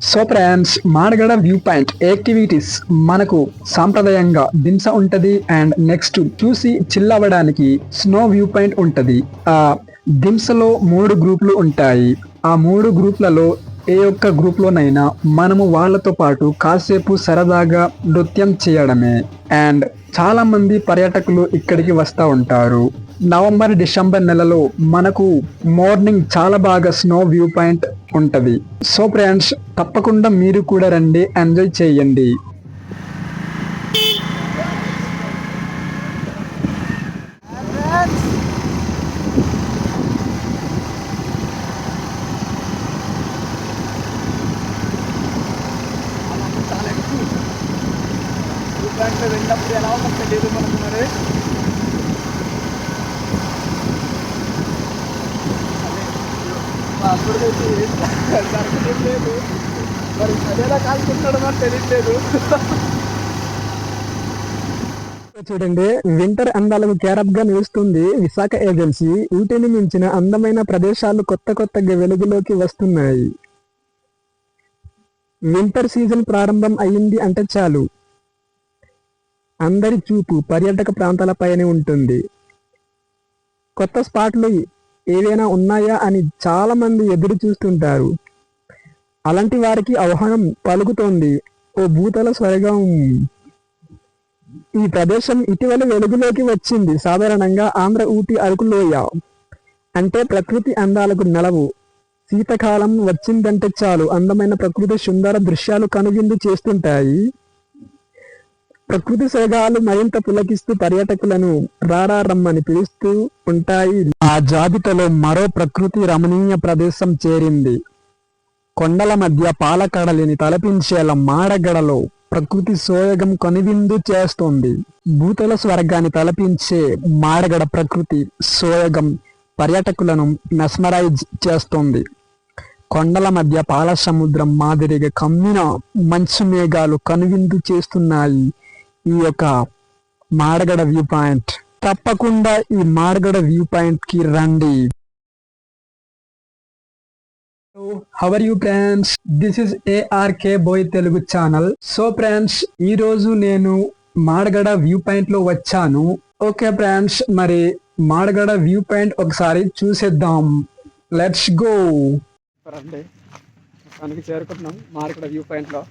So friends, Madagada view point activities మనకు సాంప్రదాయంగా దింస ఉంటది. అండ్ నెక్స్ట్ చూసి చిల్ అవ్వడానికి స్నో వ్యూ పాయింట్ ఉంటది. ఆ దింసలో 3 గ్రూపులు ఉంటాయి. ఆ 3 గ్రూపులలో ఏ ఒక్క గ్రూప్లోనైనా మనము వాళ్ళతో పాటు కాసేపు సరదాగా నృత్యం చేయడమే. అండ్ చాలా మంది పర్యాటకులు ఇక్కడికి వస్తూ ఉంటారు. నవంబర్ డిసెంబర్ నెలలో మనకు మార్నింగ్ చాలా బాగా స్నో వ్యూ పాయింట్ ఉంటది. సో ఫ్రెండ్స్, తప్పకుండా మీరు కూడా రండి, ఎంజాయ్ చేయండి. వెళ్ళినప్పుడు ఎలా ఉందో తెలియదు మనకు. మరి అప్పుడు దొరకడం లేదు. మరి అదేలా కాల్చుకుంటాడో మరి తెలియట్లేదు. చూడండి, వింటర్ అందాలకు క్యారప్ గా నిలుస్తుంది విశాఖ ఏజెన్సీ. ఊటీని మించిన అందమైన ప్రదేశాలు కొత్త కొత్తగా వెలుగులోకి వస్తున్నాయి. వింటర్ సీజన్ ప్రారంభం అయ్యింది అంటే చాలు, అందరి చూపు పర్యాటక ప్రాంతాలపైనే ఉంటుంది. కొత్త స్పాట్లు ఏవైనా ఉన్నాయా అని చాలా మంది ఎదురు చూస్తుంటారు. అలాంటి వారికి ఆహ్వానం పలుకుతోంది ఓ భూతల స్వర్గం. ఈ ప్రదేశం ఇటీవల వెలుగులోకి వచ్చింది. సాధారణంగా ఆంధ్ర ఊటీ అరకులోయ అంటే ప్రకృతి అందాలకు నెలవు. శీతాకాలం వచ్చిందంటే చాలు, అందమైన ప్రకృతి సుందర దృశ్యాలు కనువిందు చేస్తుంటాయి. ప్రకృతి సోగాలు మరింత పులకిస్తూ పర్యాటకులను రమ్మని పిలుస్తూ ఉంటాయి. ఆ జాబితాలో మరో ప్రకృతి రమణీయ ప్రదేశం చేరింది. కొండల మధ్య పాలకడలిని తలపించేలా మాడగడలో ప్రకృతి సోయగం కనువిందు చేస్తోంది. భూతల స్వర్గాన్ని తలపించే మాడగడ ప్రకృతి సోయగం పర్యాటకులను మెస్మరైజ్ చేస్తోంది. కొండల మధ్య పాల సముద్రం మాదిరిగా కమ్మిన మంచు మేఘాలు కనువిందు చేస్తున్నాయి ఈ యొక్క మాడగడ వ్యూ పాయింట్. తప్పకుండా ఈ మాడగడ వ్యూ పాయింట్ కి రండి. How are you friends, this is ARK boy Telugu channel. So friends, ఈ రోజు నేను మాడగడ వ్యూ పాయింట్ లో వచ్చాను. ఓకే ఫ్రెండ్స్, మరి మాడగడ వ్యూ పాయింట్ ఒకసారి చూసేద్దాం. Let's go. రండి, మొత్తానికి చేరుకుంటున్నాం మార్కెట్ వ్యూ పాయింట్ లో.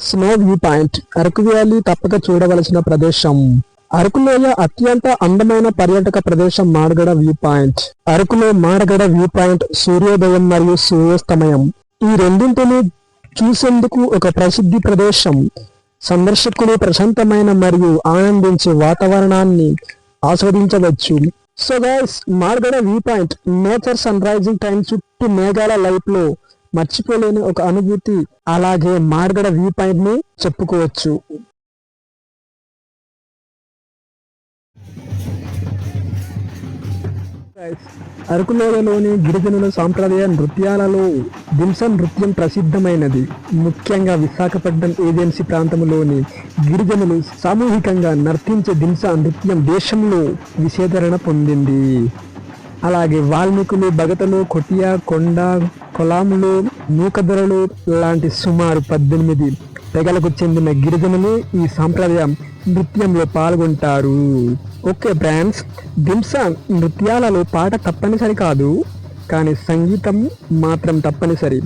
Snow view point Araku valley తప్పక చూడవలసిన ప్రదేశం. అరకులోయ అత్యంత అందమైన పర్యాటక ప్రదేశం మాడగడ వ్యూ పాయింట్. అరకులో మాడగడ వ్యూ పాయింట్ సూర్యోదయం మరియు సూర్యాస్తమయం ఈ రెండింటిని చూసేందుకు ఒక ప్రసిద్ధి ప్రదేశం. సందర్శకులు ప్రశాంతమైన మరియు ఆనందించే వాతావరణాన్ని ఆస్వాదించవచ్చు. So guys, Madagada view point nature sun rising time చుట్టూ మేఘాల లైఫ్ లో మర్చిపోలేని ఒక అనుభూతి. అలాగే మాడగడ వ్యూ పాయింట్ ని చెప్పుకోవచ్చు. అరకులోయలోని గిరిజనుల సాంప్రదాయ నృత్యాలలో దింసా నృత్యం ప్రసిద్ధమైనది. ముఖ్యంగా విశాఖపట్నం ఏజెన్సీ ప్రాంతంలోని గిరిజనులు సామూహికంగా నర్తించే దింసా నృత్యం దేశంలో విశేషరణ పొందింది. అలాగే వాల్మీకులు, బగతలు, కొటియా, కొండ, కొలాములు, నూకదొరలు లాంటి సుమారు 18 తెగలకు చెందిన గిరిజనులు ఈ సాంప్రదాయ నృత్యంలో పాల్గొంటారు. ఓకే ఫ్రెండ్స్, దింసా నృత్యాలలో పాట తప్పనిసరి కాదు, కానీ సంగీతం మాత్రం తప్పనిసరి.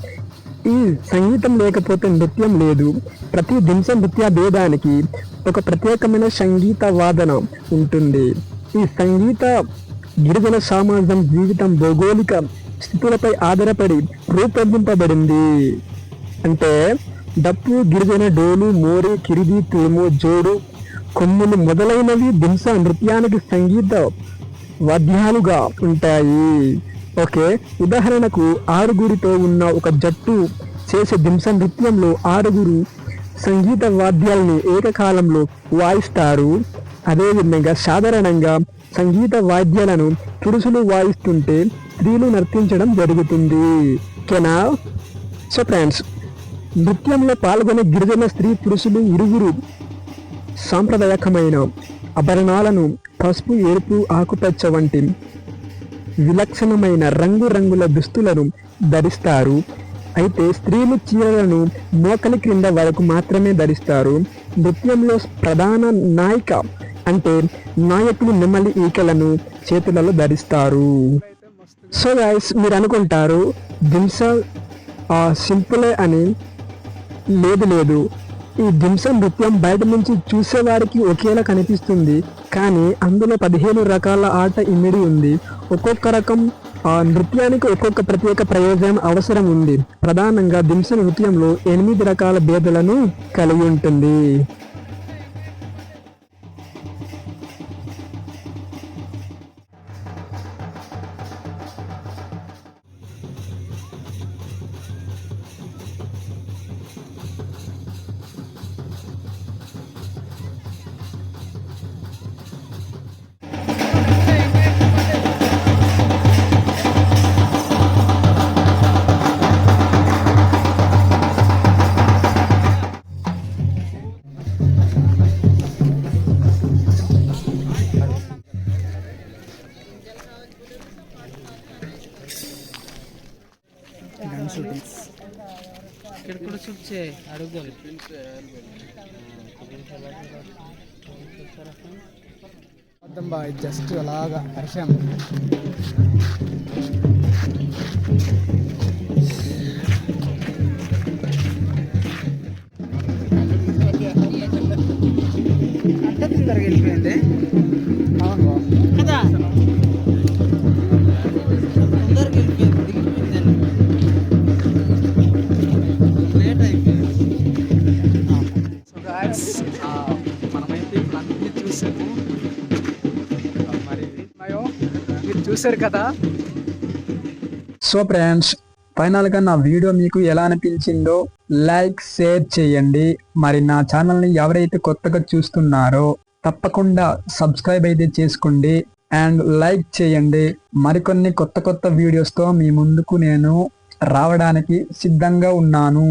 ఈ సంగీతం లేకపోతే నృత్యం లేదు. ప్రతి దింసా నృత్య భేదానికి ఒక ప్రత్యేకమైన సంగీత వాదన ఉంటుంది. ఈ సంగీత గిరిజన సమాజం జీవితం భౌగోళిక స్థితులపై ఆధారపడి రూపొందింపబడింది. అంటే డప్పు, గిరిజన డోలు, మోరి, కిరిది, తేము, జోడు, కొమ్ములు మొదలైనవి దింసా నృత్యానికి సంగీత వాద్యాలుగా ఉంటాయి. ఓకే, ఉదాహరణకు 6గురితో ఉన్న ఒక జట్టు చేసే దింసా నృత్యంలో 6 సంగీత వాద్యాలని ఏకకాలంలో వాయిస్తారు. అదేవిధంగా సాధారణంగా సంగీత వాద్యాలను పురుషులు వాయిస్తుంటే స్త్రీలు నర్తించడం జరుగుతుంది. ఓకేనా? సో ఫ్రెండ్స్, నృత్యంలో పాల్గొనే గిరిజన స్త్రీ పురుషులు ఇరువురు సాంప్రదాయకమైన ఆభరణాలను పసుపు, ఎరుపు, ఆకుపచ్చ వంటి విలక్షణమైన రంగురంగుల దుస్తులను ధరిస్తారు. అయితే స్త్రీలు చీరలను మోకలి క్రింద వరకు మాత్రమే ధరిస్తారు. నృత్యంలో ప్రధాన నాయిక అంటే నాయకులు నెమలి ఈకలను చేతులలో ధరిస్తారు. సో గైస్, మీరు అనుకుంటారు దింసా సింపులే అని. లేదు, ఈ దింసా నృత్యం బయట నుంచి చూసేవారికి ఒకేలా కనిపిస్తుంది, కానీ అందులో 15 రకాల ఆట ఇమిడి ఉంది. ఒక్కొక్క రకం నృత్యానికి ఒక్కొక్క ప్రత్యేక ప్రయోజనం అవసరం ఉంది. ప్రధానంగా దింసా నృత్యంలో 8 రకాల భేదాలను కలిగి ఉంటుంది. ఇక్కడ కూడా చూచే అడుగులు అర్థం బాగా జస్ట్ అలాగా హర్షం. అంటే తొందరగా వెళ్ళిపోయింది. అవును కదా, తొందరగా వెళ్ళిపోయింది. లేట్ అయిపోయింది. సో గాయ్స్, మనమైతే ఇప్పుడు అన్ని చూసాము. మరి మీరు చూసారు కదా. సో ఫ్రెండ్స్, ఫైనల్గా నా వీడియో మీకు ఎలా అనిపించిందో లైక్, షేర్ చేయండి. మరి నా ఛానల్ని ఎవరైతే కొత్తగా చూస్తున్నారో తప్పకుండా సబ్స్క్రైబ్ అయితే చేసుకోండి అండ్ లైక్ చేయండి. మరికొన్ని కొత్త వీడియోస్తో మీ ముందుకు నేను రావడానికి సిద్ధంగా ఉన్నాను.